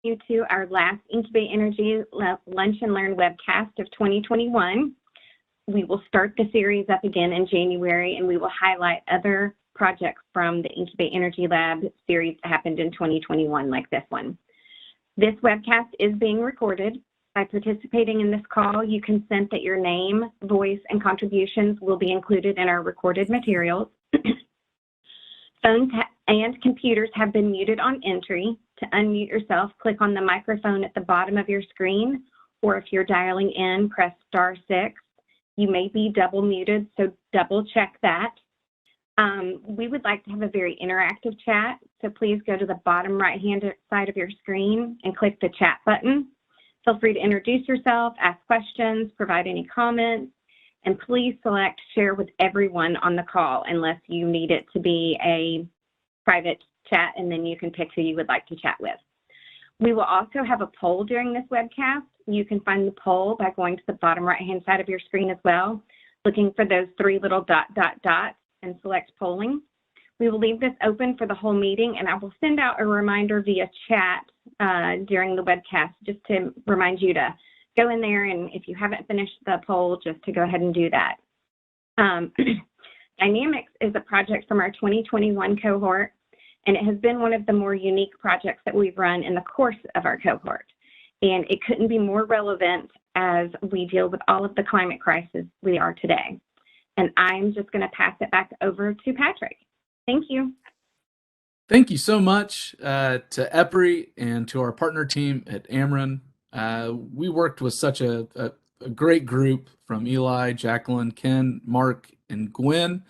you to our last Incubate Energy Lunch and Learn webcast of 2021. We will start the series up again in January, and we will highlight other projects from the Incubate Energy Lab series that happened in 2021, like this one. This webcast is being recorded. By participating in this call, you consent that your name, voice, and contributions will be included in our recorded materials. Phones and computers have been muted on entry. To unmute yourself, click on the microphone at the bottom of your screen, or if you're dialing in, press *6. You may be double muted, so double check that. We would like to have a very interactive chat, so please go to the bottom right-hand side of your screen and click the chat button. Feel free to introduce yourself, ask questions, provide any comments, and please select share with everyone on the call unless you need it to be a private chat, and then you can pick who you would like to chat with. We will also have a poll during this webcast. You can find the poll by going to the bottom right-hand side of your screen as well, looking for those three little dots and select polling. We will leave this open for the whole meeting, and I will send out a reminder via chat during the webcast just to remind you to go in there, and if you haven't finished the poll, just to go ahead and do that. Dynamhex is a project from our 2021 cohort, and it has been one of the more unique projects that we've run in the course of our cohort. And it couldn't be more relevant as we deal with all of the climate crisis we are today. And I'm just going to pass it back over to Patrick. Thank you. Thank you so much to EPRI and to our partner team at Ameren. We worked with such a great group from Eli, Jacqueline, Ken, Mark, and Gwen.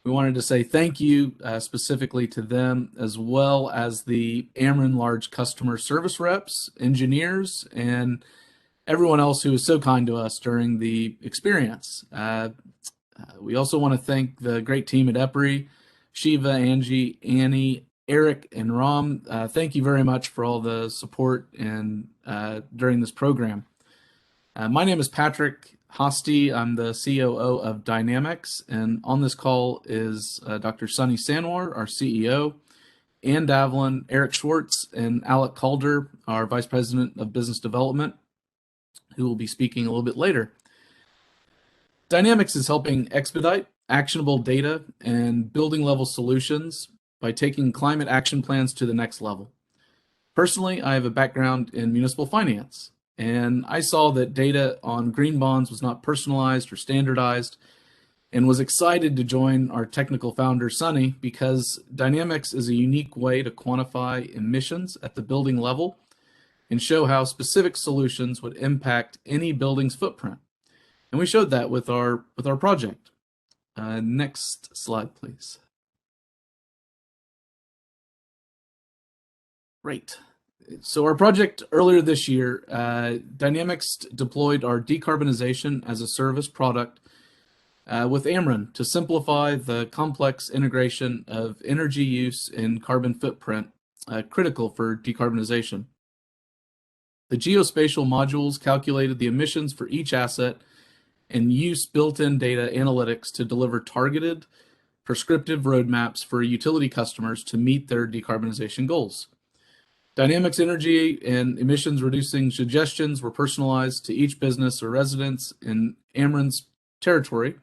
We wanted to say thank you specifically to them, as well as the Ameren large customer service reps, engineers, and everyone else who was so kind to us during the experience. We also want to thank the great team at EPRI, Shiva, Angie, Annie, Eric, and Ram. Thank you very much for all the support and during this program. My name is Patrick Hosty. I'm the COO of Dynamhex, and on this call is Dr. Sunny Sanwar, our CEO, Ann Davlin, Eric Schwartz, and Alec Calder, our Vice President of Business Development, who will be speaking a little bit later. Dynamhex is helping expedite actionable data and building level solutions by taking climate action plans to the next level. Personally, I have a background in municipal finance, and I saw that data on green bonds was not personalized or standardized, and was excited to join our technical founder, Sunny, because Dynamhex is a unique way to quantify emissions at the building level and show how specific solutions would impact any building's footprint. And we showed that with our project. Next slide, please. Great. So our project earlier this year, Dynamhex deployed our decarbonization as a service product with Ameren to simplify the complex integration of energy use and carbon footprint critical for decarbonization. The geospatial modules calculated the emissions for each asset and use built-in data analytics to deliver targeted, prescriptive roadmaps for utility customers to meet their decarbonization goals. Dynamhex energy and emissions reducing suggestions were personalized to each business or residence in Ameren's territory,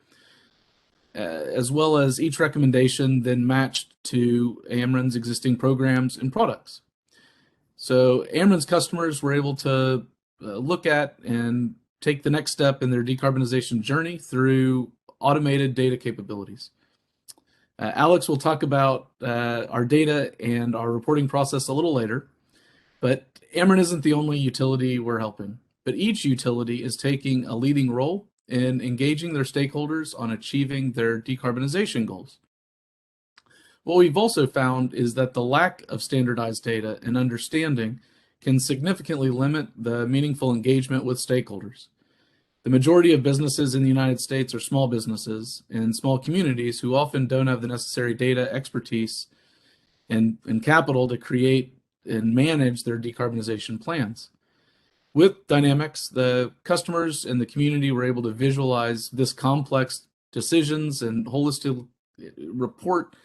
as well as each recommendation then matched to Ameren's existing programs and products. So Ameren's customers were able to look at and take the next step in their decarbonization journey through automated data capabilities. Alex will talk about our data and our reporting process a little later, but Ameren isn't the only utility we're helping, but each utility is taking a leading role in engaging their stakeholders on achieving their decarbonization goals. What we've also found is that the lack of standardized data and understanding can significantly limit the meaningful engagement with stakeholders. The majority of businesses in the United States are small businesses and small communities who often don't have the necessary data expertise and capital to create and manage their decarbonization plans. With Dynamhex, the customers and the community were able to visualize this complex decisions and holistic report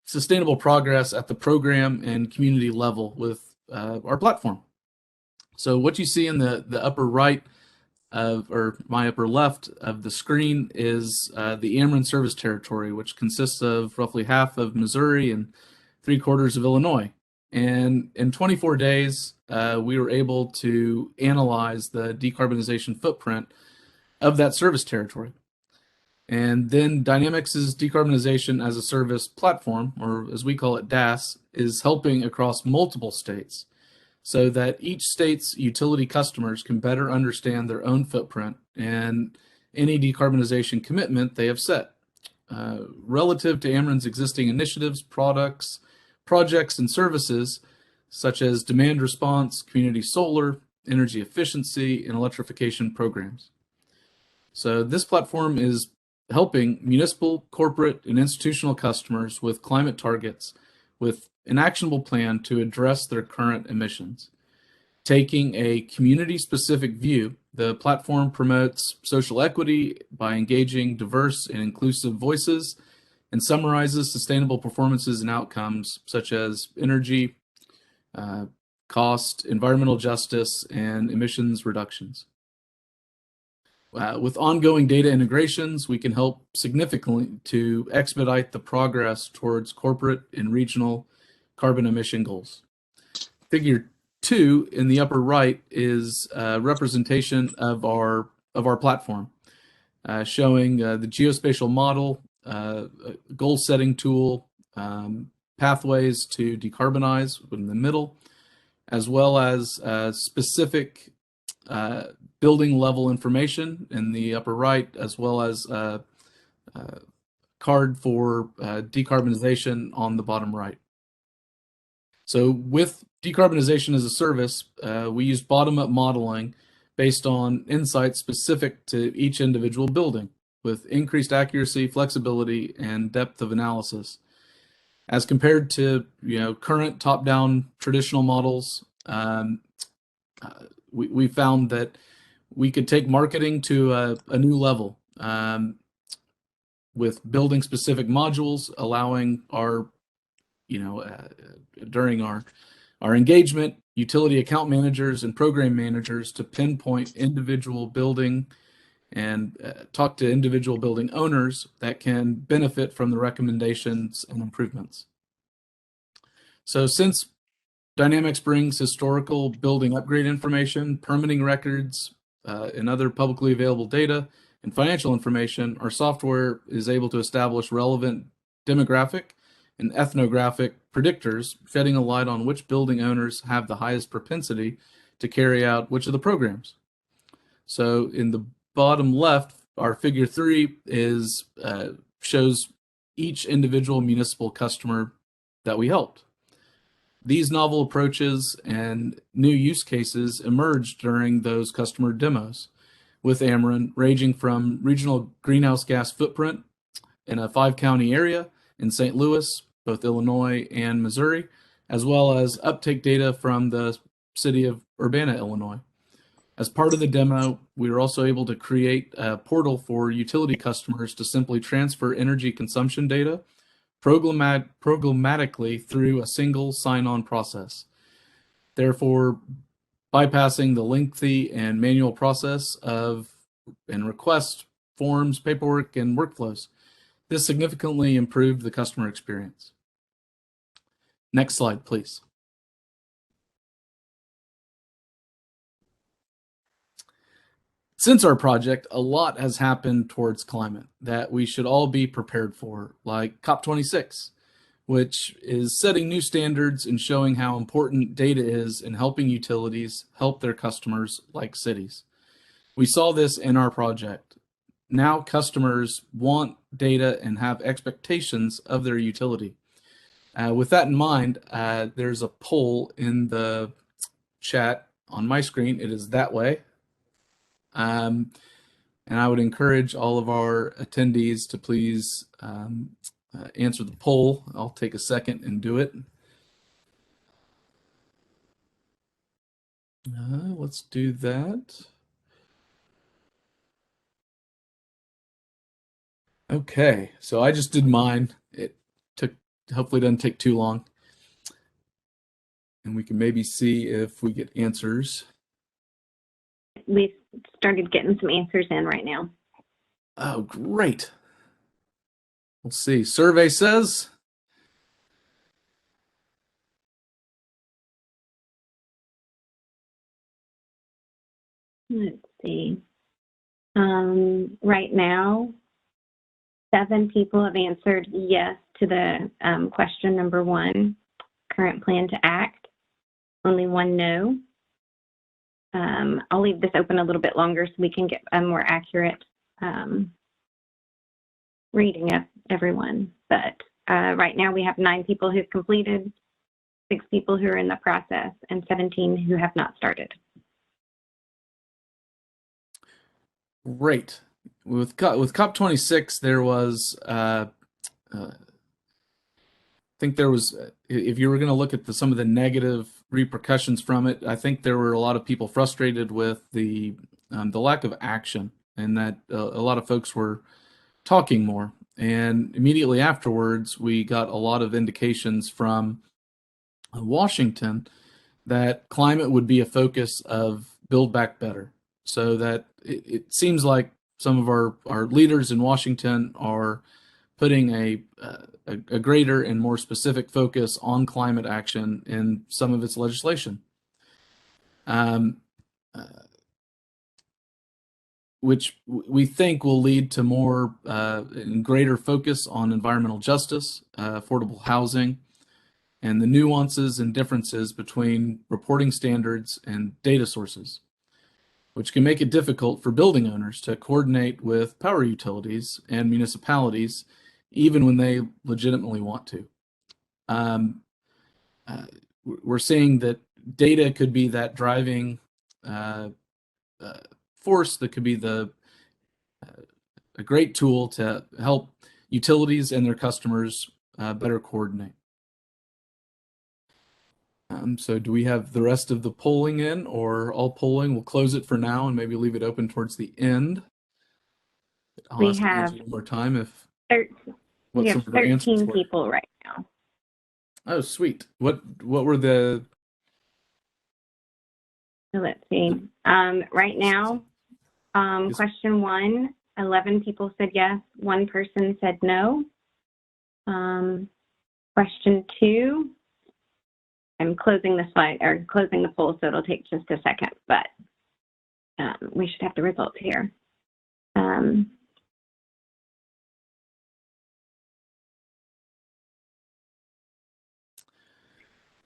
sustainable progress at the program and community level with our platform. So what you see in the upper right or my upper left of the screen is the Ameren service territory, which consists of roughly half of Missouri and 3/4 of Illinois. And in 24 days, we were able to analyze the decarbonization footprint of that service territory. And then Dynamex's decarbonization as a service platform, or as we call it, DAS, is helping across multiple states so that each state's utility customers can better understand their own footprint and any decarbonization commitment they have set. Relative to Ameren's existing initiatives, products, projects, and services, such as demand response, community solar, energy efficiency, and electrification programs. So this platform is helping municipal, corporate, and institutional customers with climate targets with an actionable plan to address their current emissions. Taking a community-specific view, the platform promotes social equity by engaging diverse and inclusive voices and summarizes sustainable performances and outcomes such as energy, cost, environmental justice, and emissions reductions. With ongoing data integrations, we can help significantly to expedite the progress towards corporate and regional carbon emission goals. Figure 2 in the upper right is a representation of our platform, showing the geospatial model, goal setting tool, pathways to decarbonize in the middle, as well as specific building level information in the upper right, as well as a card for decarbonization on the bottom right. So with decarbonization as a service, we use bottom-up modeling based on insights specific to each individual building with increased accuracy, flexibility, and depth of analysis. As compared to current top-down traditional models, we found that we could take marketing to a new level with building specific modules, allowing our, during our engagement, utility account managers and program managers to pinpoint individual building and talk to individual building owners that can benefit from the recommendations and improvements. So since Dynamhex brings historical building upgrade information, permitting records, and other publicly available data and financial information, our software is able to establish relevant demographic and ethnographic predictors, shedding a light on which building owners have the highest propensity to carry out which of the programs. So in the bottom left, our figure 3 is shows each individual municipal customer that we helped. These novel approaches and new use cases emerged during those customer demos with Ameren, ranging from regional greenhouse gas footprint in a 5-county area in St. Louis, both Illinois and Missouri, as well as uptake data from the city of Urbana, Illinois. As part of the demo, we were also able to create a portal for utility customers to simply transfer energy consumption data programmatically through a single sign-on process, therefore bypassing the lengthy and manual process of and request forms, paperwork, and workflows. This significantly improved the customer experience. Next slide, please. Since our project, a lot has happened towards climate that we should all be prepared for, like COP26, which is setting new standards and showing how important data is in helping utilities help their customers like cities. We saw this in our project. Now customers want data and have expectations of their utility. With that in mind, there's a poll in the chat on my screen. It is that way. And I would encourage all of our attendees to please answer the poll. I'll take a second and do it. Let's do that. Okay, so I just did mine. It hopefully doesn't take too long. and we can maybe see if we get answers. We've started getting some answers in right now. Oh, great. We'll see. Survey says. Let's see. Right now, 7 people have answered yes to the question number 1, current plan to act. Only 1 no. I'll leave this open a little bit longer so we can get a more accurate reading of everyone. But right now we have 9 people who've completed, 6 people who are in the process, and 17 who have not started. Great. With COP26, there was, I think there was, if you were going to look at some of the negative repercussions from it, I think there were a lot of people frustrated with the lack of action, and that a lot of folks were talking more. And immediately afterwards, we got a lot of indications from Washington that climate would be a focus of Build Back Better. So that it seems like some of our leaders in Washington are putting a greater and more specific focus on climate action in some of its legislation, which we think will lead to more and greater focus on environmental justice, affordable housing, and the nuances and differences between reporting standards and data sources, which can make it difficult for building owners to coordinate with power utilities and municipalities, even when they legitimately want to. We're seeing that data could be that driving force that could be a great tool to help utilities and their customers better coordinate. So do we have the rest of the polling in, or all polling? We'll close it for now and maybe leave it open towards the end. I'll ask Angie one more time if we have 13 people right now. Oh, sweet. What were the? So let's see. Right now, question 1, 11 people said yes, 1 person said no. Question 2, I'm closing the slide or closing the poll, so it'll take just a second, but we should have the results here.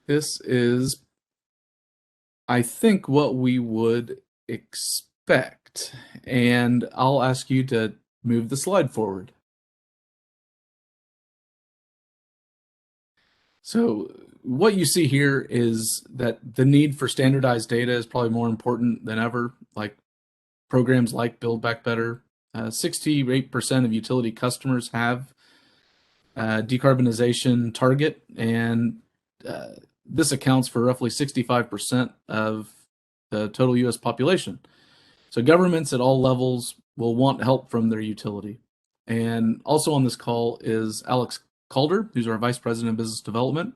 This is, I think, what we would expect, and I'll ask you to move the slide forward. So what you see here is that the need for standardized data is probably more important than ever, like programs like Build Back Better. 68% of utility customers have a decarbonization target, and this accounts for roughly 65% of the total U.S. population. So governments at all levels will want help from their utility. And also on this call is Alex Calder, who's our Vice President of Business Development,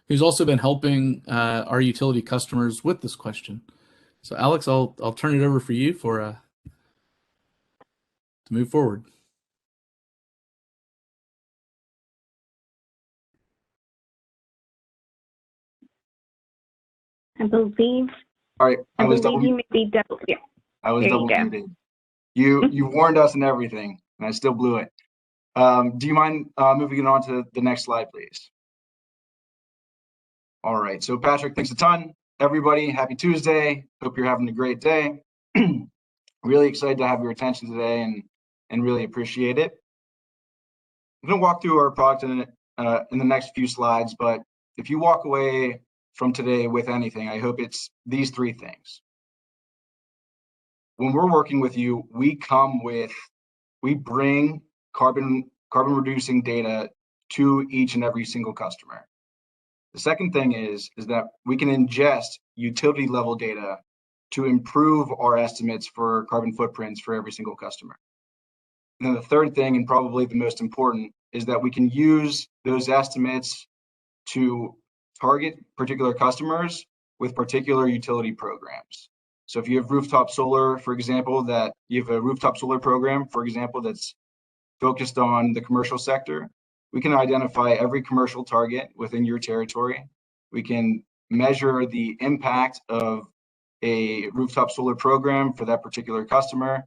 who's also been helping our utility customers with this question. So Alex, I'll turn it over for you to move forward. I believe. All right, I believe you may be double. Yeah. I was double muted. You warned us and everything, and I still blew it. Do you mind moving on to the next slide, please? All right, so Patrick, thanks a ton. Everybody, happy Tuesday. Hope you're having a great day. Really excited to have your attention today and really appreciate it. I'm going to walk through our product in the next few slides, but if you walk away from today with anything, I hope it's these 3 things. When we're working with you, we bring carbon reducing data to each and every single customer. The second thing is that we can ingest utility level data to improve our estimates for carbon footprints for every single customer. And then the third thing, and probably the most important, is that we can use those estimates to target particular customers with particular utility programs. So if you have rooftop solar, for example, that you have a rooftop solar program, for example, that's focused on the commercial sector, we can identify every commercial target within your territory. We can measure the impact of a rooftop solar program for that particular customer,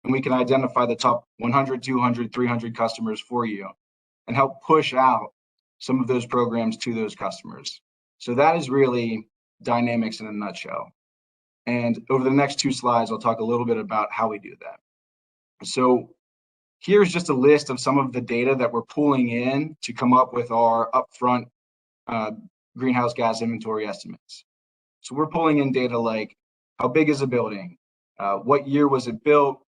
and we can identify the top 100, 200, 300 customers for you and help push out some of those programs to those customers. So that is really Dynamhex in a nutshell. And over the next 2 slides, I'll talk a little bit about how we do that. So here's just a list of some of the data that we're pulling in to come up with our upfront greenhouse gas inventory estimates. So we're pulling in data like how big is a building, what year was it built,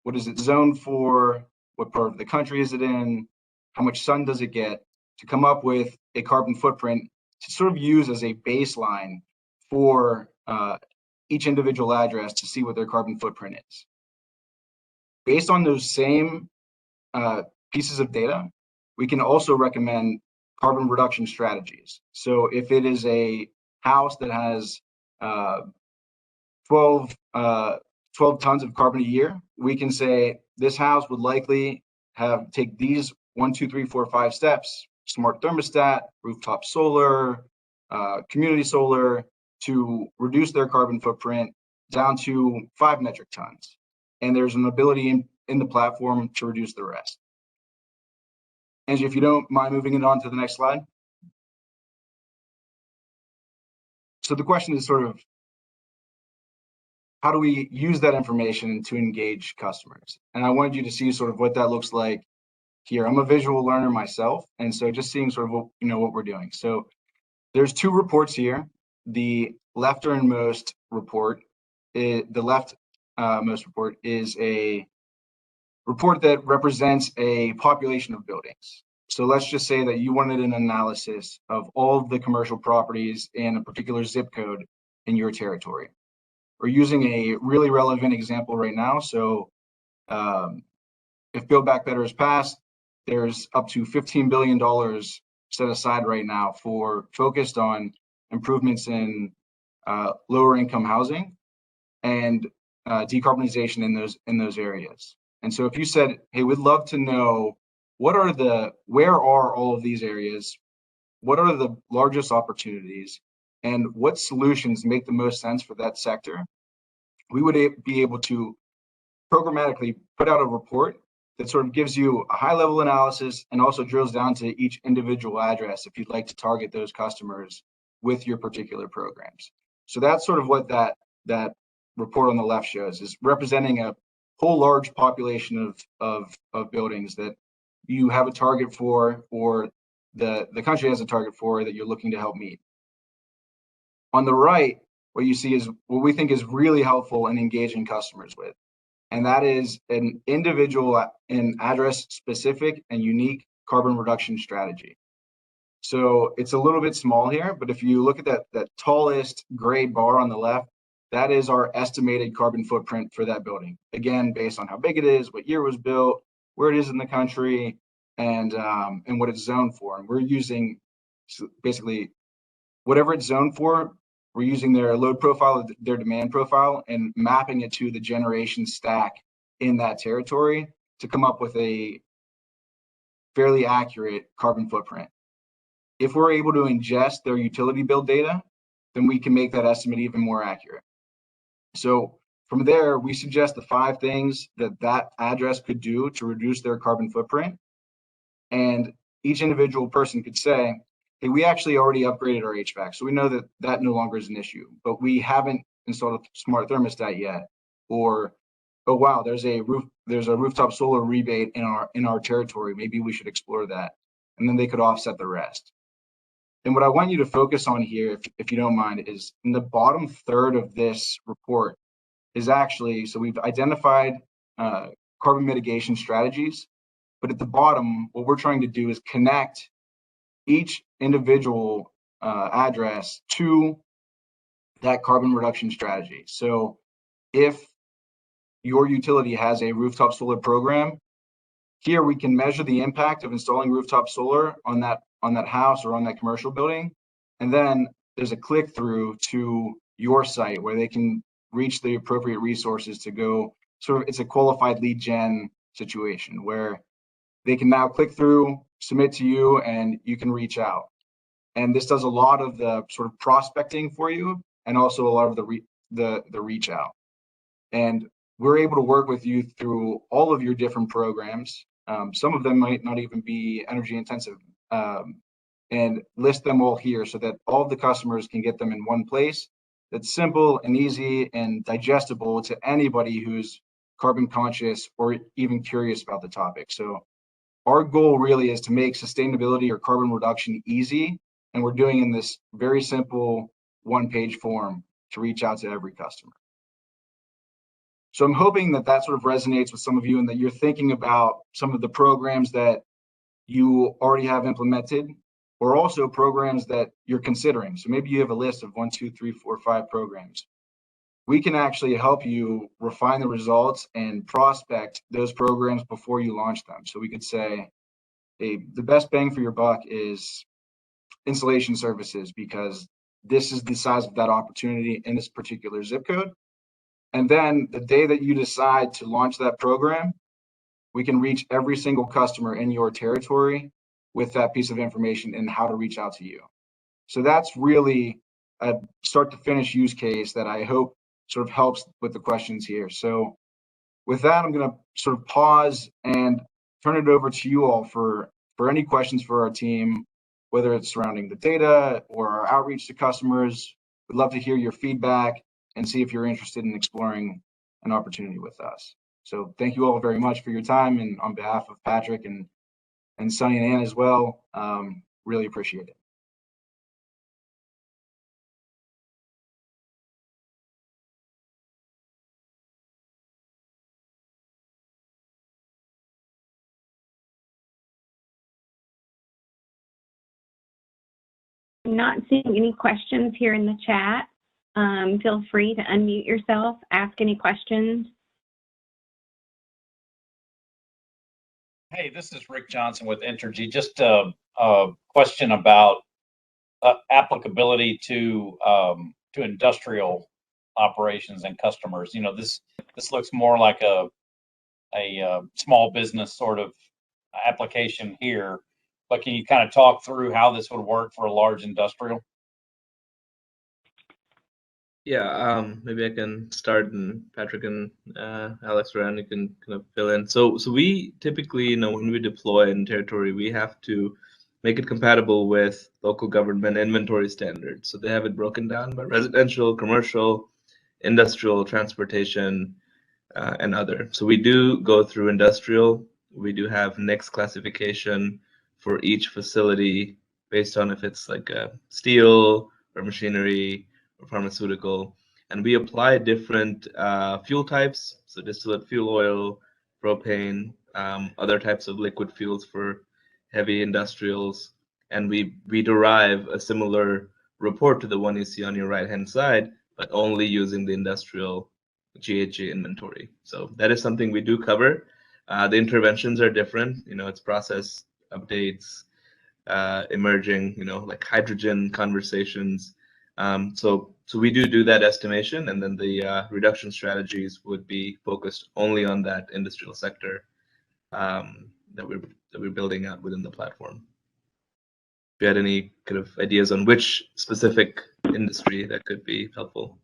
what is it zoned for, what part of the country is it in, how much sun does it get, to come up with a carbon footprint to sort of use as a baseline for each individual address to see what their carbon footprint is. Based on those same pieces of data, we can also recommend carbon reduction strategies. So if it is a house that has 12 tons of carbon a year, we can say this house would likely take these 1, 2, 3, 4, 5 steps: smart thermostat, rooftop solar, community solar, to reduce their carbon footprint down to 5 metric tons. And there's an ability in the platform to reduce the rest. Angie, if you don't mind moving it on to the next slide. So the question is sort of, how do we use that information to engage customers? And I wanted you to see sort of what that looks like here. I'm a visual learner myself, and so just seeing sort of what we're doing. So there's 2 reports here. The lefternmost report, the leftmost report is a report that represents a population of buildings. So let's just say that you wanted an analysis of all of the commercial properties in a particular zip code in your territory. We're using a really relevant example right now. So if Build Back Better is passed, there's up to $15 billion set aside right now for focused on improvements in lower income housing and decarbonization in those areas. And so if you said, hey, we'd love to know where are all of these areas? What are the largest opportunities? And what solutions make the most sense for that sector? We would be able to programmatically put out a report that sort of gives you a high level analysis and also drills down to each individual address if you'd like to target those customers with your particular programs. So that's sort of what that report on the left shows, is representing a whole large population of buildings that you have a target for, or the country has a target for, that you're looking to help meet. On the right, what you see is what we think is really helpful in engaging customers with, and that is an individual and address specific and unique carbon reduction strategy. So it's a little bit small here, but if you look at that tallest gray bar on the left, that is our estimated carbon footprint for that building. Again, based on how big it is, what year it was built, where it is in the country, and what it's zoned for. And we're using basically whatever it's zoned for. We're using their load profile, their demand profile, and mapping it to the generation stack in that territory to come up with a fairly accurate carbon footprint. If we're able to ingest their utility bill data, then we can make that estimate even more accurate. So from there, we suggest the 5 things that address could do to reduce their carbon footprint. And each individual person could say, hey, we actually already upgraded our HVAC, so we know that no longer is an issue, but we haven't installed a smart thermostat yet. Or, oh wow, there's a rooftop solar rebate in our territory. Maybe we should explore that. And then they could offset the rest. And what I want you to focus on here, if you don't mind, is in the bottom third of this report is actually, so we've identified carbon mitigation strategies, but at the bottom, what we're trying to do is connect each individual address to that carbon reduction strategy. So if your utility has a rooftop solar program, here we can measure the impact of installing rooftop solar on that house or on that commercial building, And then there's a click through to your site where they can reach the appropriate resources to go. Sort of, it's a qualified lead gen situation where they can now click through, submit to you, and you can reach out. And this does a lot of the sort of prospecting for you, and also a lot of the reach out. And we're able to work with you through all of your different programs. Some of them might not even be energy intensive, and list them all here so that all of the customers can get them in one place. That's simple and easy and digestible to anybody who's carbon conscious or even curious about the topic. So our goal really is to make sustainability or carbon reduction easy, and we're doing in this very simple one-page form to reach out to every customer. So I'm hoping that that sort of resonates with some of you, and that you're thinking about some of the programs that you already have implemented, or also programs that you're considering. So maybe you have a list of 1, 2, 3, 4, 5 programs. We can actually help you refine the results and prospect those programs before you launch them. So we could say, hey, the best bang for your buck is installation services, because this is the size of that opportunity in this particular zip code. And then the day that you decide to launch that program, we can reach every single customer in your territory with that piece of information and how to reach out to you. So that's really a start to finish use case that I hope sort of helps with the questions here. So with that, I'm going to sort of pause and turn it over to you all for any questions for our team, whether it's surrounding the data or our outreach to customers. We'd love to hear your feedback and see if you're interested in exploring an opportunity with us. So thank you all very much for your time, and on behalf of Patrick and Sunny and Ann as well, really appreciate it. I'm not seeing any questions here in the chat. Feel free to unmute yourself, ask any questions. Hey, this is Rick Johnson with Entergy. Just a question about applicability to industrial operations and customers. You know, this looks more like a small business sort of application here, but can you kind of talk through how this would work for a large industrial? Yeah, maybe I can start, and Patrick and Alex or Andy can kind of fill in. So we typically, you know, when we deploy in territory, we have to make it compatible with local government inventory standards. So they have it broken down by residential, commercial, industrial, transportation, and other. So we do go through industrial. We do have NICS classification for each facility based on if it's like steel or machinery or pharmaceutical, and we apply different fuel types, so distillate fuel oil, propane, other types of liquid fuels for heavy industrials, and we derive a similar report to the one you see on your right hand side, but only using the industrial GHG inventory. So that is something we do cover. The interventions are different, you know, it's process updates, emerging, you know, like hydrogen conversations. So we do that estimation, and then the reduction strategies would be focused only on that industrial sector that we're building out within the platform. If you had any kind of ideas on which specific industry that could be helpful.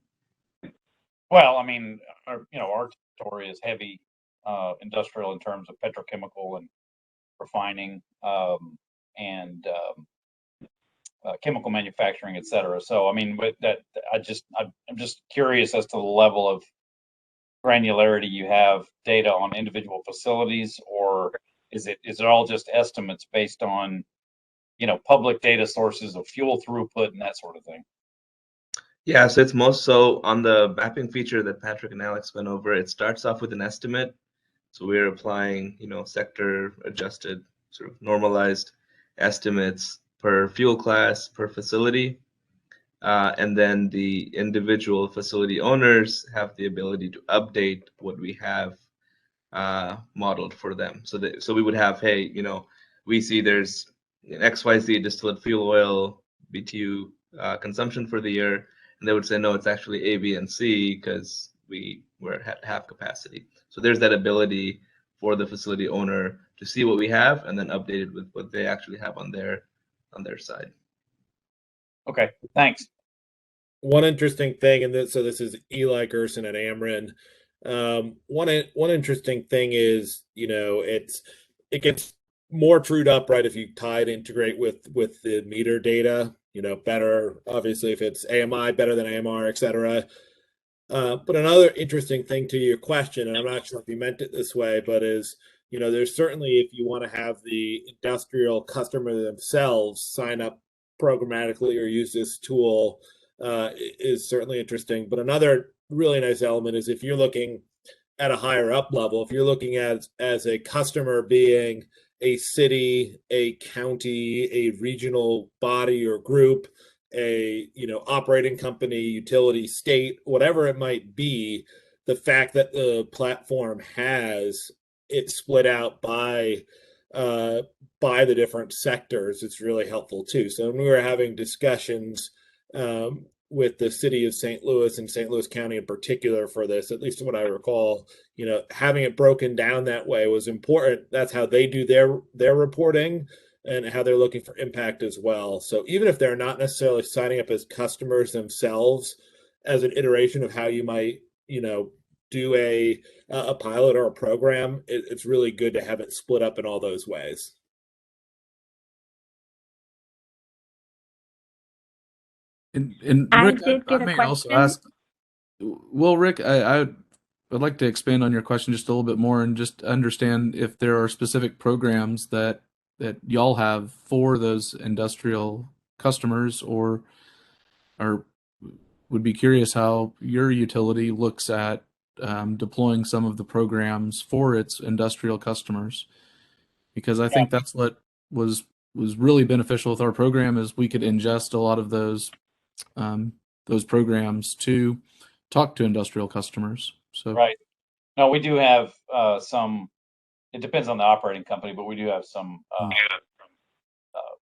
Well, I mean, our territory is heavy industrial in terms of petrochemical and refining and chemical manufacturing, et cetera. So, I mean, with that, I'm just curious as to the level of granularity you have data on individual facilities, or is it all just estimates based on, you know, public data sources of fuel throughput and that sort of thing? Yeah, so it's most so on the mapping feature that Patrick and Alex went over. It starts off with an estimate. So we're applying, you know, sector adjusted, sort of normalized estimates per fuel class, per facility. And then the individual facility owners have the ability to update what we have modeled for them. So we would have, hey, you know, we see there's an XYZ distillate fuel oil, BTU consumption for the year, and they would say, no, it's actually A, B, and C because we're at half capacity. So there's that ability for the facility owner to see what we have and then update it with what they actually have on their side. Okay, thanks. One interesting thing, and this is Eli Gerson at Ameren. One interesting thing is, it gets more trued up, right? If you integrate with the meter data, better, obviously, if it's AMI, better than AMR, et cetera. But another interesting thing to your question, and I'm not sure if you meant it this way, but is, there's certainly, if you want to have the industrial customer themselves sign up programmatically or use this tool, is certainly interesting. But another really nice element is if you're looking at a higher up level, if you're looking at as a customer being a city, a county, a regional body or group, a operating company, utility, state, whatever it might be, the fact that the platform has it split out by the different sectors, it's really helpful too. So when we were having discussions with the city of St. Louis and St. Louis County in particular for this, at least what I recall, having it broken down that way was important. That's how they do their reporting and how they're looking for impact as well. So even if they're not necessarily signing up as customers themselves, as an iteration of how you might, do a pilot or a program, it's really good to have it split up in all those ways. And I Rick, did get I a may also question. ask. Well, Rick, I'd like to expand on your question just a little bit more and just understand if there are specific programs that y'all have for those industrial customers, or would be curious how your utility looks at deploying some of the programs for its industrial customers, because I think that's what was really beneficial with our program is we could ingest a lot of those programs to talk to industrial customers. So Right. No, we do have some. It depends on the operating company, but we do have some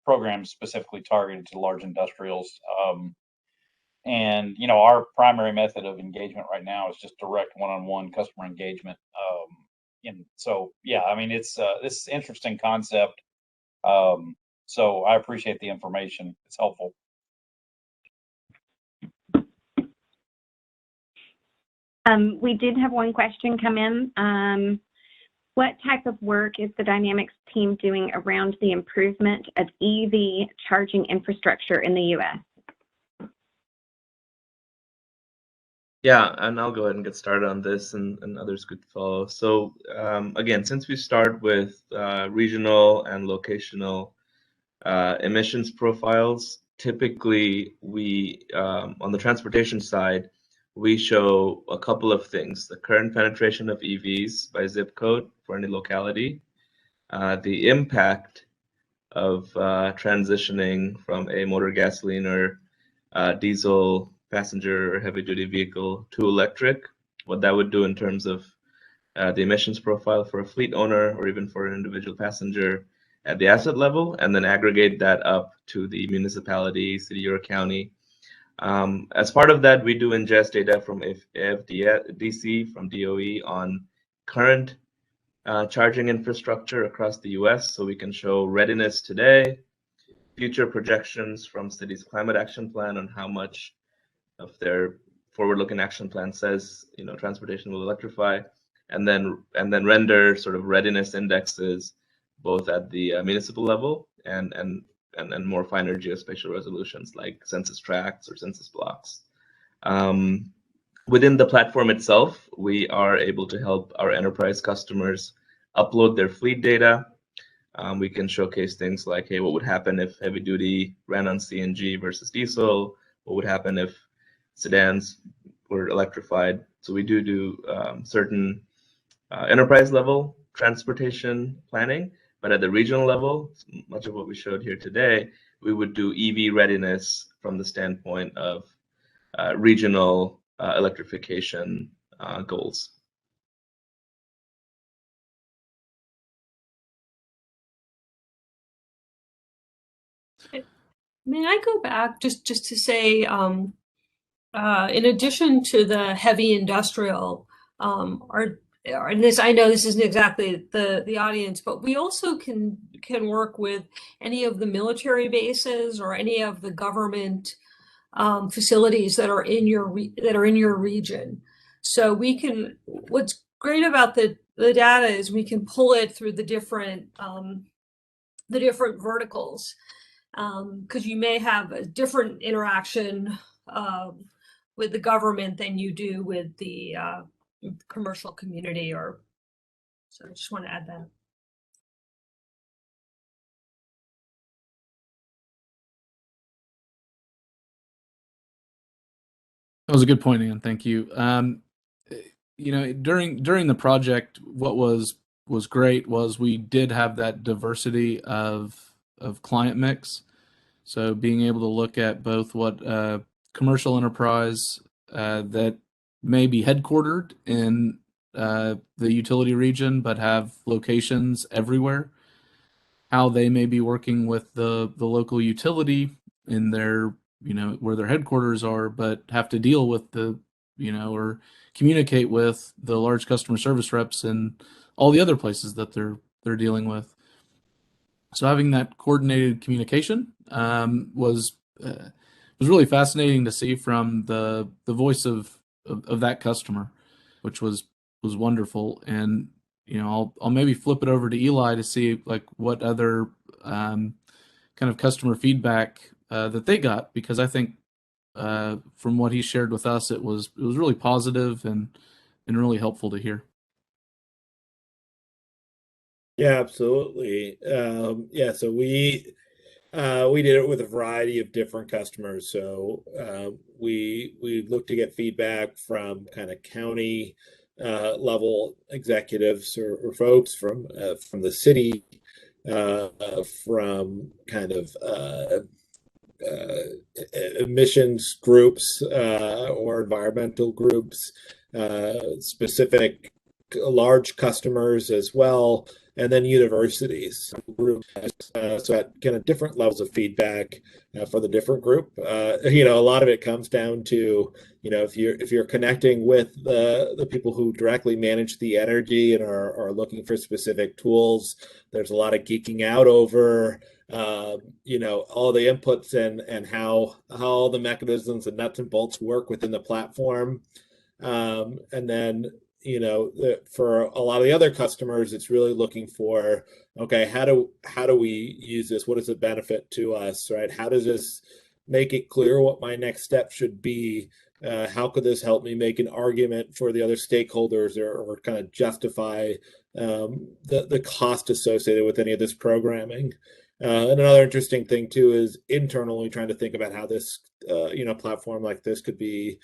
programs specifically targeted to large industrials. And our primary method of engagement right now is just direct one-on-one customer engagement. And so, yeah, I mean, it's this is interesting concept. So I appreciate the information. It's helpful. We did have one question come in. What type of work is the Dynamhex team doing around the improvement of EV charging infrastructure in the U.S.? Yeah, and I'll go ahead and get started on this, and others could follow. So again, since we start with regional and locational emissions profiles, typically we, on the transportation side, we show a couple of things: the current penetration of EVs by zip code for any locality, the impact of transitioning from a motor gasoline or diesel passenger or heavy duty vehicle to electric, what that would do in terms of the emissions profile for a fleet owner or even for an individual passenger at the asset level, and then aggregate that up to the municipality, city, or county. As part of that, we do ingest data from AFDC, from DOE, on current charging infrastructure across the US, so we can show readiness today, future projections from cities' climate action plan on how much of their forward-looking action plan says transportation will electrify, and then render sort of readiness indexes both at the municipal level and more finer geospatial resolutions like census tracts or census blocks. Within the platform itself, we are able to help our enterprise customers upload their fleet data. We can showcase things like, hey, what would happen if heavy duty ran on CNG versus diesel? What would happen if sedans were electrified? So we do certain enterprise level transportation planning, but at the regional level, much of what we showed here today, we would do EV readiness from the standpoint of regional electrification goals. May I go back just to say, in addition to the heavy industrial, and this, I know this isn't exactly the audience, but we also can work with any of the military bases or any of the government facilities that are in your region. So we can. What's great about the data is we can pull it through the different verticals, because you may have a different interaction with the government than you do with the commercial community. Or so I just want to add that. That was a good point, Ann. Thank you. During the project, what was great was we did have that diversity of client mix. So being able to look at both what commercial enterprise that may be headquartered in the utility region but have locations everywhere, how they may be working with the local utility in their, where their headquarters are, but have to deal with or communicate with the large customer service reps and all the other places that they're dealing with. So having that coordinated communication was really fascinating to see from the voice of that customer, which was wonderful. And I'll maybe flip it over to Eli to see like what other kind of customer feedback that they got, because I think from what he shared with us, it was really positive and really helpful to hear. Yeah, absolutely. So we did it with a variety of different customers. So we looked to get feedback from kind of county level executives or folks from the city, from kind of emissions groups or environmental groups, specific large customers as well, and then universities. So at kind of different levels of feedback for the different group. A lot of it comes down to, if you're connecting with the people who directly manage the energy and are looking for specific tools, there's a lot of geeking out over all the inputs and how all the mechanisms and nuts and bolts work within the platform. And then, for a lot of the other customers, it's really looking for, okay, how do we use this? What is the benefit to us, right? How does this make it clear what my next step should be? How could this help me make an argument for the other stakeholders or kind of justify the cost associated with any of this programming? And another interesting thing too is internally trying to think about how this, platform like this could be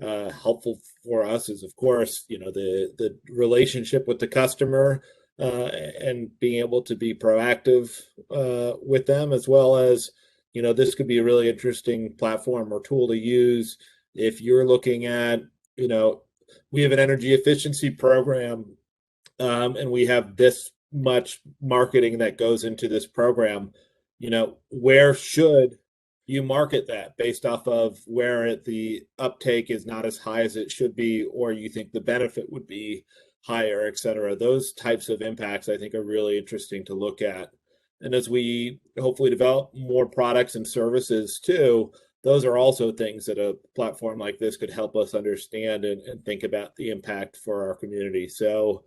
helpful for us. Is of course, the relationship with the customer and being able to be proactive with them, as well as, this could be a really interesting platform or tool to use if you're looking at, we have an energy efficiency program, and we have this much marketing that goes into this program. Where should you market that based off of where the uptake is not as high as it should be, or you think the benefit would be higher, et cetera? Those types of impacts I think are really interesting to look at. And as we hopefully develop more products and services too, those are also things that a platform like this could help us understand and think about the impact for our community. So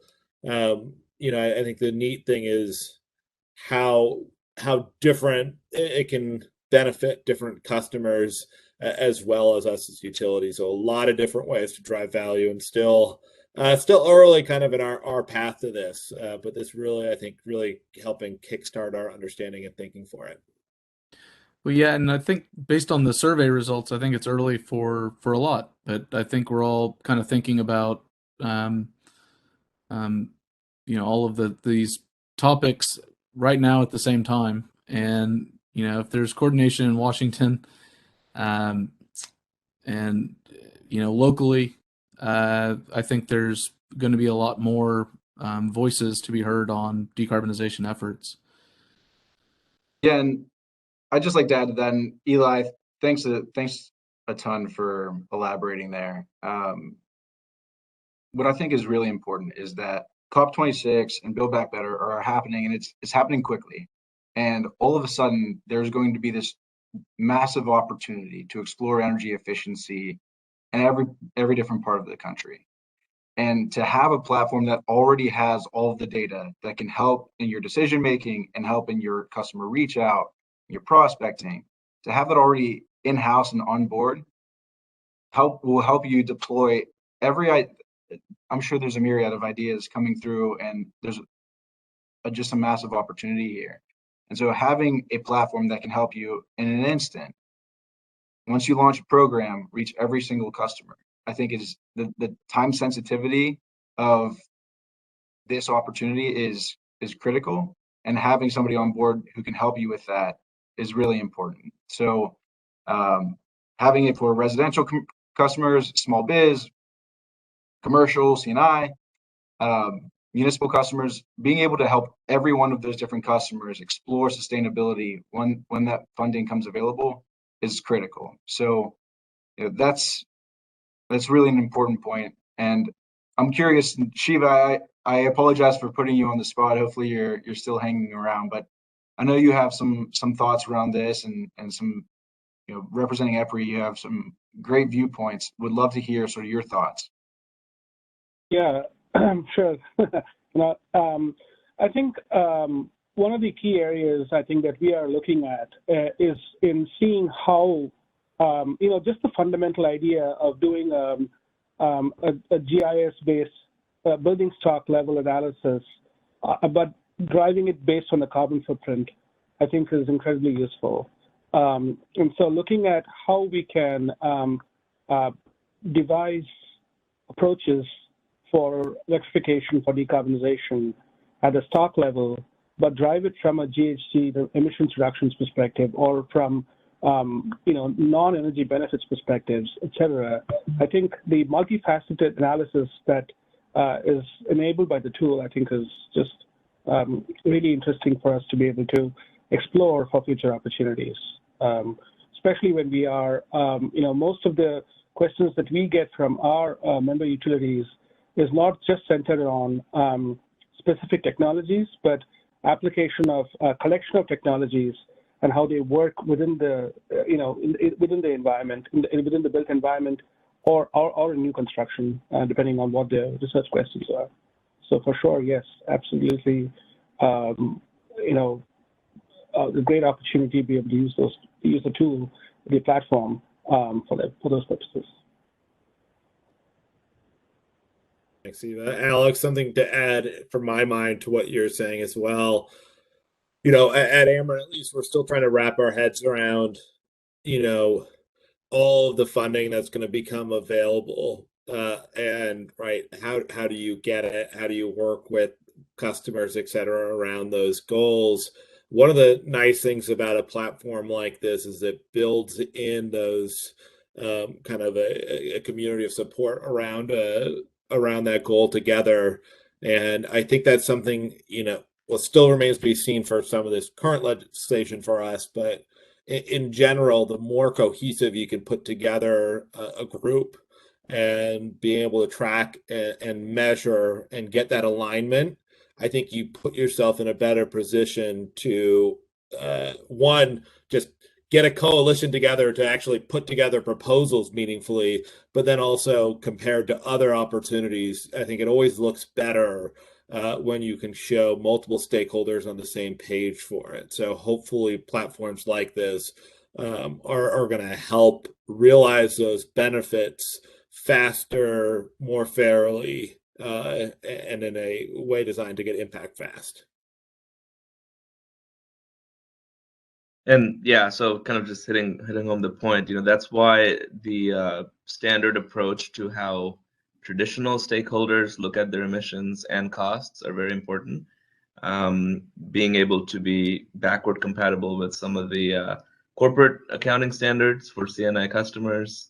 I think the neat thing is how different it can benefit different customers as well as us as utilities. So a lot of different ways to drive value, and still early kind of in our path to this, but this really, I think, really helping kickstart our understanding and thinking for it. Well, yeah, and I think based on the survey results, I think it's early for a lot, but I think we're all kind of thinking about all of these topics right now at the same time. And if there's coordination in Washington, and locally, I think there's going to be a lot more voices to be heard on decarbonization efforts. Yeah, and I'd just like to add to that, and Eli, thanks a ton for elaborating there. What I think is really important is that COP26 and Build Back Better are happening, and it's happening quickly. And all of a sudden, there's going to be this massive opportunity to explore energy efficiency in every different part of the country. And to have a platform that already has all of the data that can help in your decision making and help in your customer reach out, your prospecting, to have it already in-house and on board will help you deploy I'm sure there's a myriad of ideas coming through, and there's just a massive opportunity here. And so having a platform that can help you in an instant, once you launch a program, reach every single customer, I think is the time sensitivity of this opportunity is critical, and having somebody on board who can help you with that is really important. So having it for residential customers, small biz, commercial, C&I, municipal customers, being able to help every one of those different customers explore sustainability when that funding comes available is critical. So that's really an important point. And I'm curious, Shiva, I apologize for putting you on the spot. Hopefully you're still hanging around, but I know you have some thoughts around this, and some, representing EPRI, you have some great viewpoints. Would love to hear sort of your thoughts. Yeah, sure. I think one of the key areas I think that we are looking at is in seeing how, just the fundamental idea of doing a GIS-based building stock level analysis, but driving it based on the carbon footprint, I think is incredibly useful. And so looking at how we can devise approaches for electrification, for decarbonization at the stock level, but drive it from a GHG, the emissions reductions perspective, or from non-energy benefits perspectives, et cetera. I think the multifaceted analysis that is enabled by the tool, I think, is just really interesting for us to be able to explore for future opportunities, especially when we are, most of the questions that we get from our member utilities is not just centered on specific technologies, but application of a collection of technologies and how they work within the, within the environment, within the built environment, or in new construction, depending on what the research questions are. So for sure, yes, absolutely. A great opportunity to be able to use the tool, the platform, for those purposes. Thanks, Eva. Alex, something to add from my mind to what you're saying as well. At Ameren, at least, we're still trying to wrap our heads around, all of the funding that's going to become available, and right, how do you get it? How do you work with customers, et cetera, around those goals? One of the nice things about a platform like this is it builds in those kind of a community of support around that goal together. And I think that's something, still remains to be seen for some of this current legislation for us, but in general, the more cohesive you can put together a group and being able to track and measure and get that alignment, I think you put yourself in a better position to, one, just get a coalition together to actually put together proposals meaningfully, but then also compared to other opportunities, I think it always looks better when you can show multiple stakeholders on the same page for it. So hopefully platforms like this are going to help realize those benefits faster, more fairly, and in a way designed to get impact fast. And yeah, so kind of just hitting home the point, that's why the standard approach to how traditional stakeholders look at their emissions and costs are very important. Being able to be backward compatible with some of the corporate accounting standards for C&I customers,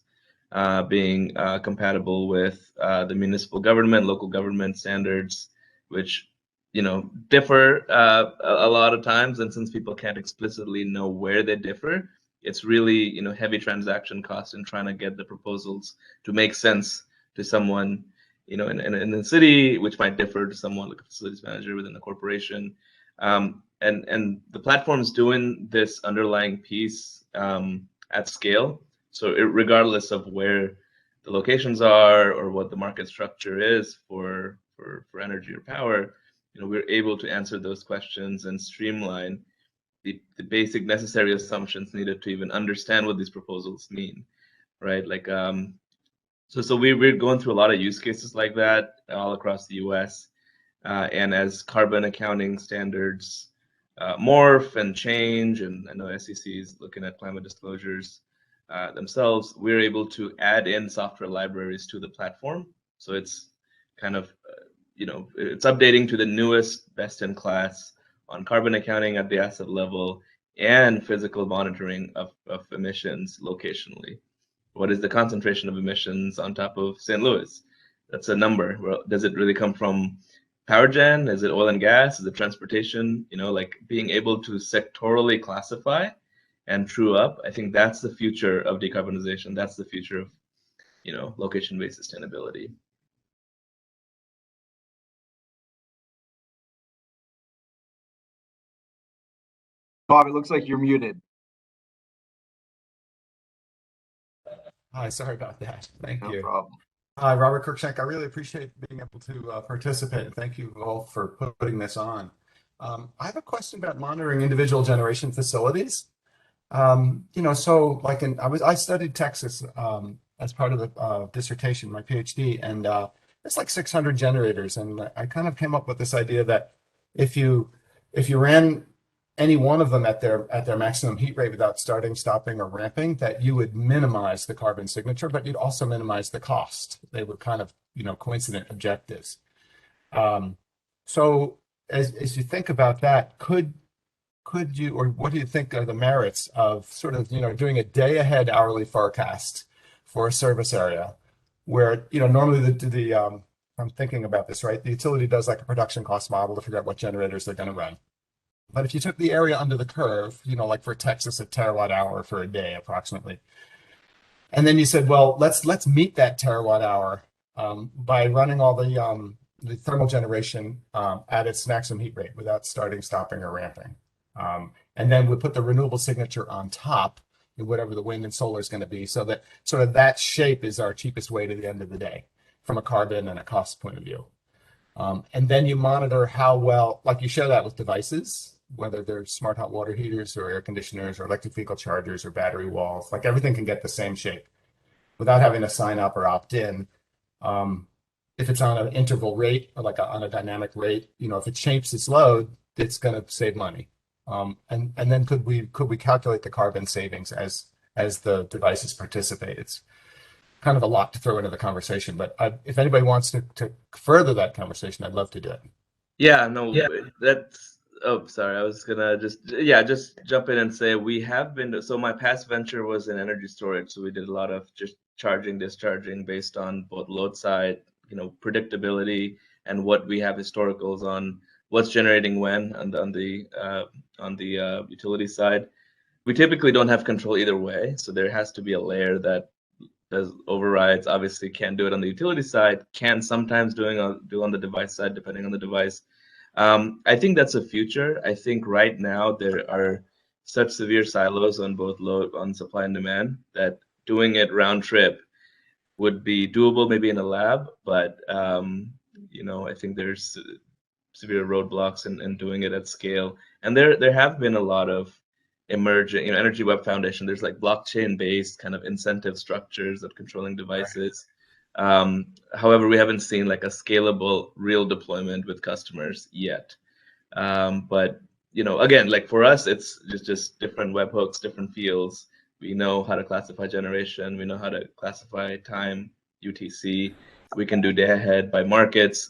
being compatible with the municipal government, local government standards, which differ a lot of times. And since people can't explicitly know where they differ, it's really, heavy transaction cost in trying to get the proposals to make sense to someone, in the city, which might differ to someone like a facilities manager within the corporation. And the platform's doing this underlying piece at scale. So regardless of where the locations are or what the market structure is for energy or power, we're able to answer those questions and streamline the basic necessary assumptions needed to even understand what these proposals mean, right? Like, so we're going through a lot of use cases like that all across the U.S. And as carbon accounting standards morph and change, and I know SEC is looking at climate disclosures themselves, we're able to add in software libraries to the platform. So it's kind of, it's updating to the newest best in class on carbon accounting at the asset level and physical monitoring of emissions locationally. What is the concentration of emissions on top of St. Louis? That's a number. Well, does it really come from power gen? Is it oil and gas? Is it transportation? Like being able to sectorally classify and true up. I think that's the future of decarbonization. That's the future of, location-based sustainability. Bob, it looks like you're muted. Hi, sorry about that. Thank you. No problem. Hi, Robert Kirkshank. I really appreciate being able to participate, and thank you all for putting this on. I have a question about monitoring individual generation facilities. So like I studied Texas as part of the dissertation, my PhD, and it's like 600 generators, and I kind of came up with this idea that if you ran any one of them at their maximum heat rate without starting, stopping, or ramping, that you would minimize the carbon signature, but you'd also minimize the cost. They were kind of, coincident objectives. So as you think about that, could you, or what do you think are the merits of sort of, doing a day ahead hourly forecast for a service area where, normally I'm thinking about this, right? The utility does like a production cost model to figure out what generators they're going to run. But if you took the area under the curve, like for Texas, a terawatt hour for a day approximately, and then you said, well, let's meet that terawatt hour by running all the thermal generation at its maximum heat rate without starting, stopping, or ramping, and then we put the renewable signature on top, whatever the wind and solar is going to be, so that sort of that shape is our cheapest way to the end of the day from a carbon and a cost point of view. And then you monitor how well, like you share that with devices, whether they're smart hot water heaters or air conditioners or electric vehicle chargers or battery walls, like everything can get the same shape without having to sign up or opt in. If it's on an interval rate or on a dynamic rate, if it shapes its load, it's going to save money. And then could we calculate the carbon savings as the devices participate? It's kind of a lot to throw into the conversation, but if anybody wants to further that conversation, I'd love to do it. Yeah, no, that's. Oh, sorry. I was gonna just jump in and say we have been. So my past venture was in energy storage, so we did a lot of just charging, discharging based on both load side, predictability, and what we have historicals on what's generating when, and on the utility side. We typically don't have control either way, so there has to be a layer that does overrides. Obviously, can't do it on the utility side. Can sometimes do on the device side, depending on the device. I think that's a future. I think right now there are such severe silos on both load, on supply and demand, that doing it round trip would be doable maybe in a lab, but I think there's severe roadblocks in doing it at scale. And there have been a lot of emerging, Energy Web Foundation, there's like blockchain based kind of incentive structures of controlling devices. However, we haven't seen like a scalable real deployment with customers yet. But again, like for us, it's just different webhooks, different fields. We know how to classify generation. We know how to classify time, UTC. We can do day ahead by markets,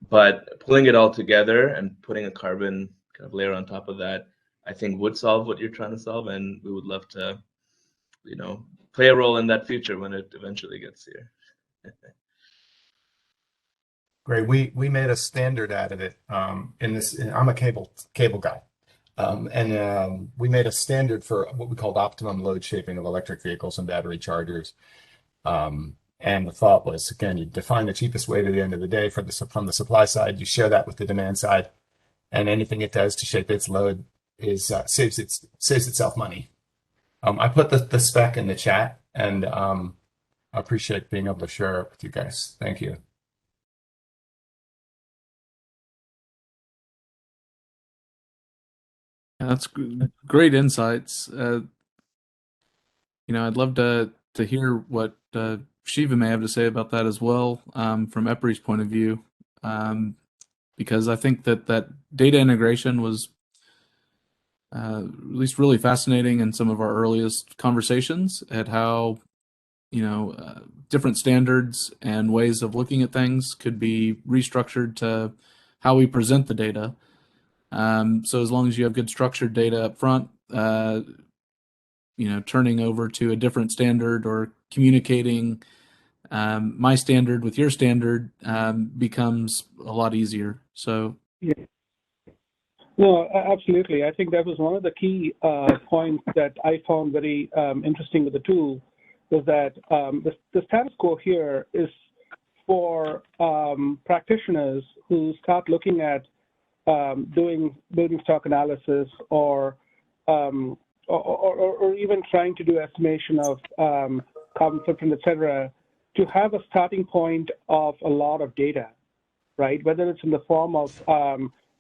but pulling it all together and putting a carbon kind of layer on top of that, I think would solve what you're trying to solve. And we would love to, play a role in that future when it eventually gets here. Great. We made a standard out of it. In this, I'm a cable guy. We made a standard for what we called optimum load shaping of electric vehicles and battery chargers. And the thought was, again, you define the cheapest way to the end of the day from the supply side, you share that with the demand side, and anything it does to shape its load is saves itself money. I put the spec in the chat, and I appreciate being able to share it with you guys. Thank you. That's great insights. I'd love to hear what Shiva may have to say about that as well, from EPRI's point of view, because I think that data integration was at least really fascinating in some of our earliest conversations at how different standards and ways of looking at things could be restructured to how we present the data. So as long as you have good structured data up front, turning over to a different standard or communicating my standard with your standard becomes a lot easier. So yeah. No, absolutely. I think that was one of the key points that I found very interesting with the tool, was that the status quo here is for practitioners who start looking at doing building stock analysis or even trying to do estimation of carbon footprint, et cetera, to have a starting point of a lot of data, right? Whether it's in the form of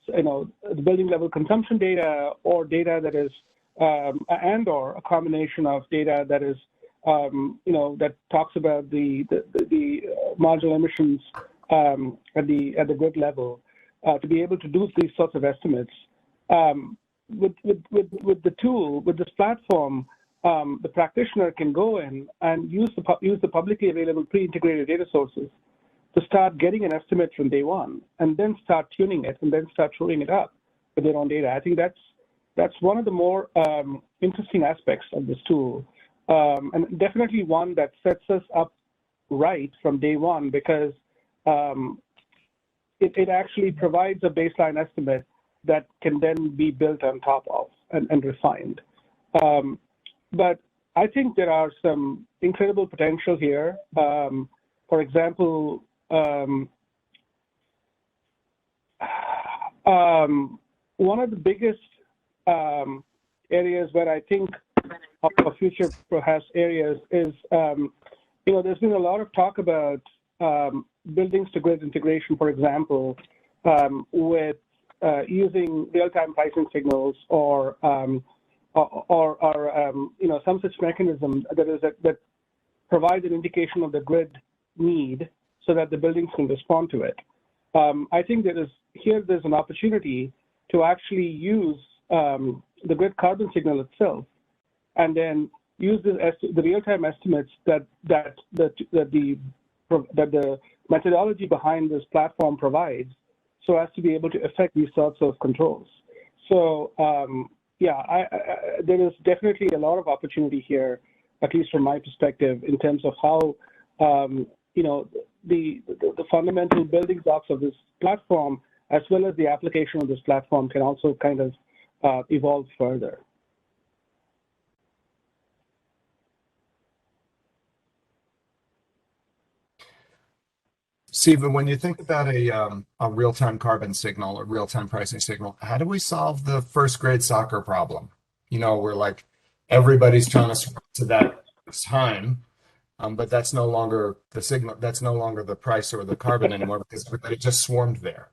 the building level consumption data, or data that is or a combination of data that is that talks about the marginal emissions at the grid level, to be able to do these sorts of estimates. With the tool, with this platform, the practitioner can go in and use the publicly available pre-integrated data sources to start getting an estimate from day one, and then start tuning it, and then start showing it up with their own data. I think that's one of the more interesting aspects of this tool, and definitely one that sets us up right from day one, because it actually provides a baseline estimate that can then be built on top of and refined. But I think there are some incredible potential here. For example, one of the biggest areas where I think of future perhaps areas is, there's been a lot of talk about buildings to grid integration, for example, with using real-time pricing signals or some such mechanism that provides an indication of the grid need so that the buildings can respond to it. I think there's an opportunity to actually use the grid carbon signal itself, and then use the real-time estimates that the methodology behind this platform provides, so as to be able to affect these sorts of controls. So there is definitely a lot of opportunity here, at least from my perspective, in terms of how the fundamental building blocks of this platform, as well as the application of this platform, can also kind of evolve further. Siva, when you think about a real-time carbon signal or real-time pricing signal, how do we solve the first grade soccer problem? Where like everybody's trying to swim to that time, but that's no longer the signal, that's no longer the price or the carbon anymore, because everybody just swarmed there.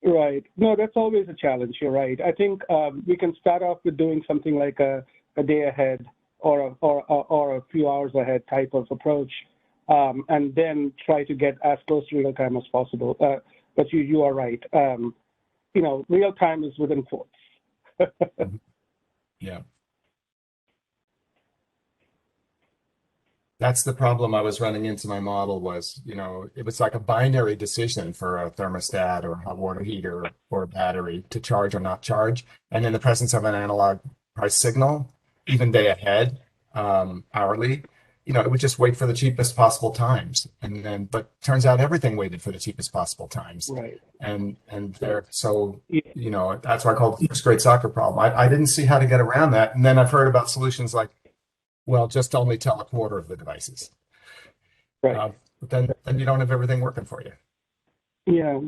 Right. No, that's always a challenge. You're right. I think we can start off with doing something like a day ahead or a few hours ahead type of approach. And then try to get as close to real time as possible. But you are right. Real time is within force. Yeah. That's the problem I was running into. My model was, it was like a binary decision for a thermostat or a water heater or a battery to charge or not charge. And in the presence of an analog price signal, even day ahead, hourly, it would just wait for the cheapest possible times. And then, but turns out everything waited for the cheapest possible times. Right. And there, so, Yeah. that's why I call it the first grade soccer problem. I didn't see how to get around that. And then I've heard about solutions like, well, just only tell a quarter of the devices. Right. But then you don't have everything working for you. Yeah.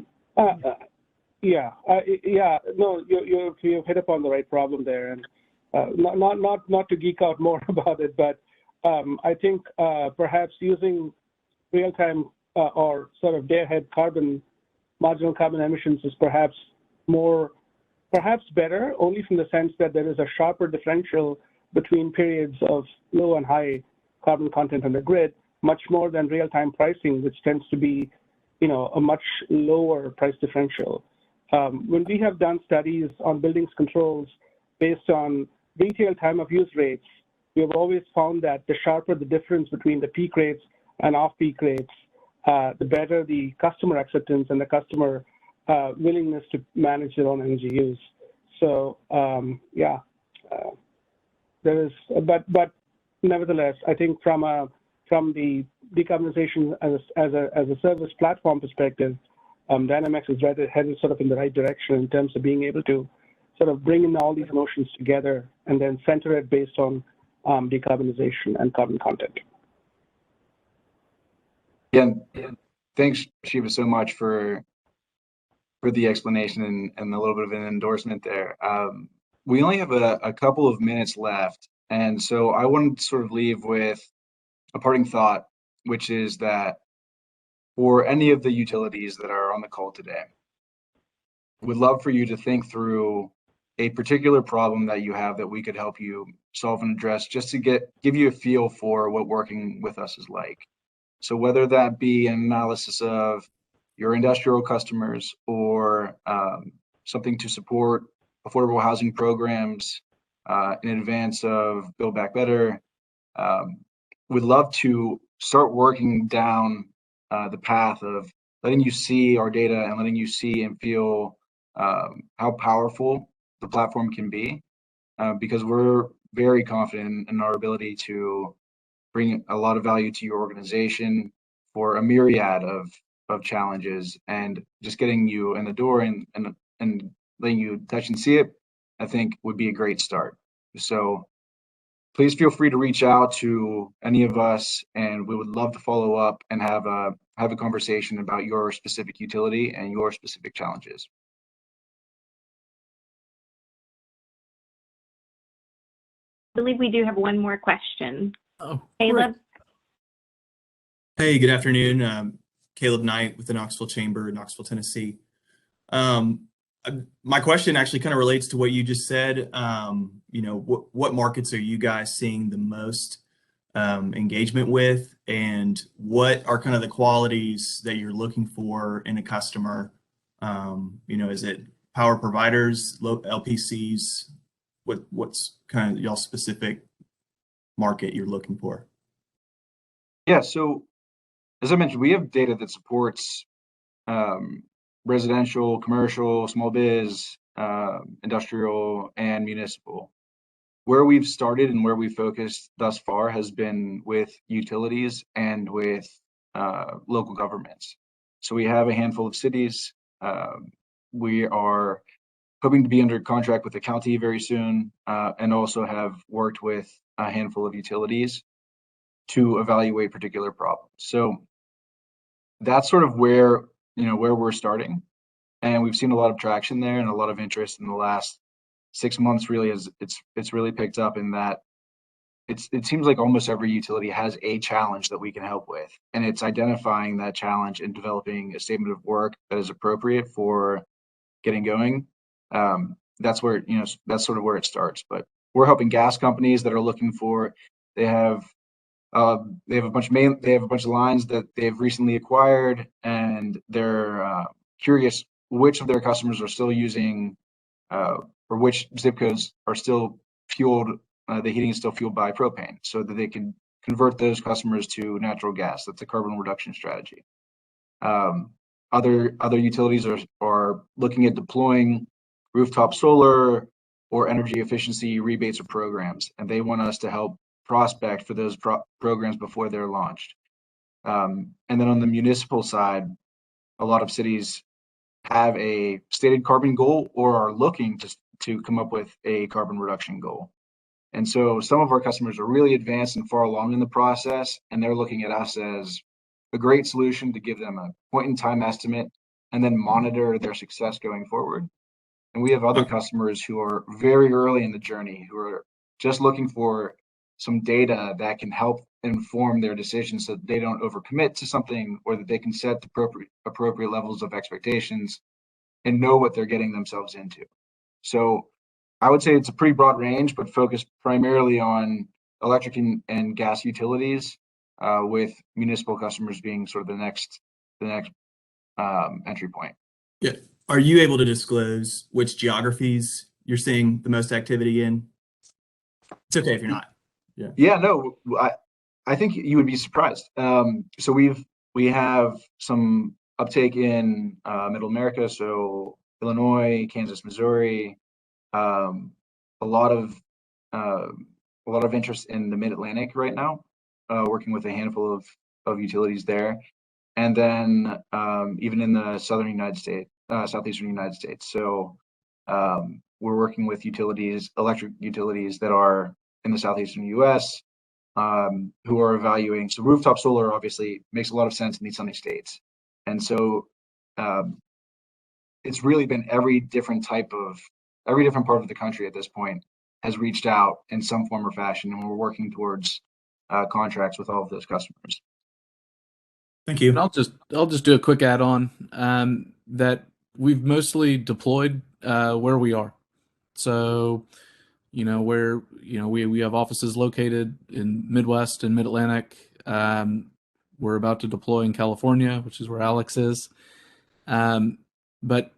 No, you've hit upon the right problem there, and not to geek out more about it, but I think perhaps using real-time or sort of day-ahead marginal carbon emissions is perhaps better, only from the sense that there is a sharper differential between periods of low and high carbon content on the grid, much more than real-time pricing, which tends to be, a much lower price differential. When we have done studies on buildings controls based on retail time of use rates, we have always found that the sharper the difference between the peak rates and off-peak rates, the better the customer acceptance and the customer willingness to manage their own energy use. So there is, but nevertheless, I think from the decarbonization as a service platform perspective, Dynamhex is headed sort of in the right direction in terms of being able to sort of bring in all these notions together and then center it based on decarbonization and carbon content. Yeah, thanks, Shiva, so much for the explanation and a little bit of an endorsement there. We only have a couple of minutes left, and so I wanted to sort of leave with a parting thought, which is that for any of the utilities that are on the call today, we'd love for you to think through a particular problem that you have that we could help you solve and address, just to give you a feel for what working with us is like. So whether that be an analysis of your industrial customers or something to support affordable housing programs in advance of Build Back Better, we'd love to start working down the path of letting you see our data and letting you see and feel how powerful the platform can be, because we're very confident in our ability to bring a lot of value to your organization for a myriad of challenges, and just getting you in the door and letting you touch and see it, I think would be a great start. So please feel free to reach out to any of us, and we would love to follow up and have a conversation about your specific utility and your specific challenges. I believe we do have one more question. Oh, Caleb? Hey, good afternoon. Caleb Knight with the Knoxville Chamber, Knoxville, Tennessee. My question actually kind of relates to what you just said. What markets are you guys seeing the most engagement with, and what are kind of the qualities that you're looking for in a customer? Is it power providers, LPCs? What's kind of y'all specific market you're looking for? Yeah, so as I mentioned, we have data that supports residential, commercial, small biz, industrial, and municipal. Where we've started and where we've focused thus far has been with utilities and with local governments. So we have a handful of cities. We are hoping to be under contract with the county very soon, and also have worked with a handful of utilities to evaluate particular problems. So that's sort of where we're starting, and we've seen a lot of traction there and a lot of interest in the last 6 months. Really, it's really picked up in that it seems like almost every utility has a challenge that we can help with, and it's identifying that challenge and developing a statement of work that is appropriate for getting going. That's where that's sort of where it starts. But we're helping gas companies that are looking for, they have a bunch of lines that they've recently acquired, and they're curious which of their customers are still using or which zip codes are still fueled, the heating is still fueled by propane, so that they can convert those customers to natural gas. That's a carbon reduction strategy. Other utilities are looking at deploying rooftop solar or energy efficiency rebates or programs, and they want us to help prospect for those programs before they're launched. And then on the municipal side, a lot of cities have a stated carbon goal or are looking to come up with a carbon reduction goal. And so some of our customers are really advanced and far along in the process, and they're looking at us as a great solution to give them a point in time estimate and then monitor their success going forward. And we have other customers who are very early in the journey, who are just looking for some data that can help inform their decisions so that they don't overcommit to something, or that they can set the appropriate levels of expectations and know what they're getting themselves into. So I would say it's a pretty broad range, but focused primarily on electric and gas utilities, with municipal customers being sort of the next entry point. Yeah. Are you able to disclose which geographies you're seeing the most activity in? It's okay if you're not. Yeah, no, I think you would be surprised. So we have some uptake in Middle America, so Illinois, Kansas, Missouri, a lot of interest in the Mid-Atlantic right now, working with a handful of utilities there, and then even in the southeastern United States. So we're working with electric utilities that are in the southeastern U.S. Who are evaluating. So rooftop solar obviously makes a lot of sense in these sunny states, and so it's really been every different part of the country at this point has reached out in some form or fashion, and we're working towards contracts with all of those customers. Thank you. And I'll just do a quick add-on that we've mostly deployed where we are. So, we have offices located in Midwest and Mid-Atlantic. We're about to deploy in California, which is where Alex is. But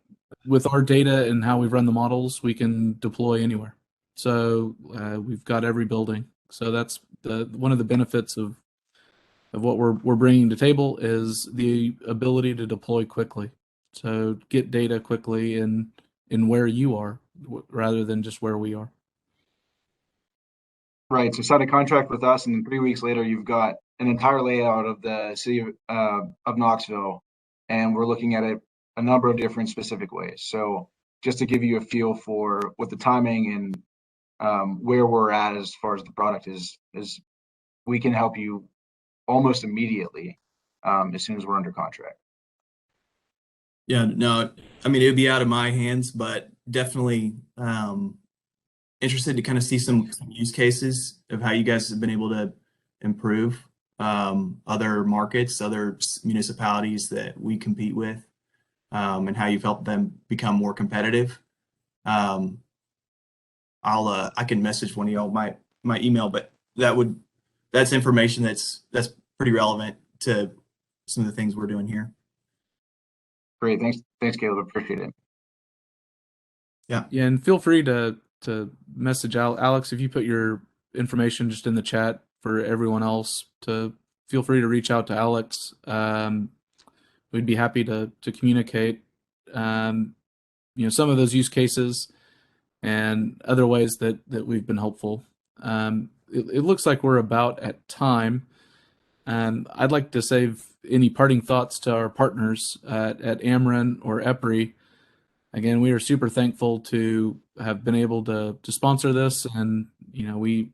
with our data and how we've run the models, we can deploy anywhere. So we've got every building. So that's one of the benefits of what we're bringing to table is the ability to deploy quickly. So get data quickly in where you are rather than just where we are. Right. So sign a contract with us, and then 3 weeks later, you've got an entire layout of the city of Knoxville, and we're looking at it a number of different specific ways. So just to give you a feel for what the timing and where we're at as far as the product is we can help you almost immediately as soon as we're under contract. Yeah, no, I mean, it would be out of my hands, but definitely interested to kind of see some use cases of how you guys have been able to improve other markets, other municipalities that we compete with, and how you've helped them become more competitive. I can message one of y'all my email, but that's information that's pretty relevant to some of the things we're doing here. Great, thanks, Caleb. Appreciate it. Yeah, and feel free to message Alex if you put your information just in the chat for everyone else. To feel free to reach out to Alex. We'd be happy to communicate. Some of those use cases and other ways that we've been helpful. It looks like we're about at time. I'd like to save any parting thoughts to our partners at Ameren or EPRI. Again, we are super thankful to have been able to sponsor this, and we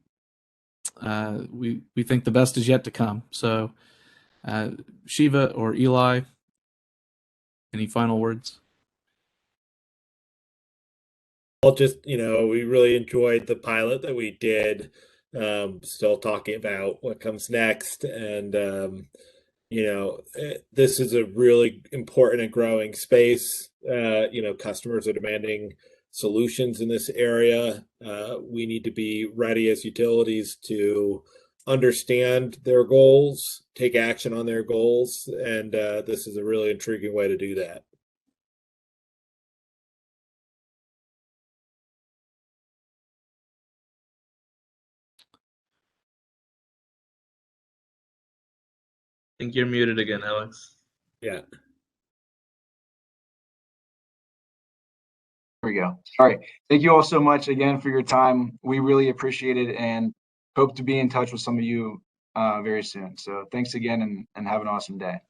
think the best is yet to come. So, Shiva or Eli, any final words? Well, just, we really enjoyed the pilot that we did. Still talking about what comes next, and this is a really important and growing space. Customers are demanding solutions in this area. We need to be ready as utilities to understand their goals, take action on their goals, and this is a really intriguing way to do that. I think you're muted again, Alex. Yeah. There we go. All right. Thank you all so much again for your time. We really appreciate it. And hope to be in touch with some of you very soon. So thanks again, and have an awesome day.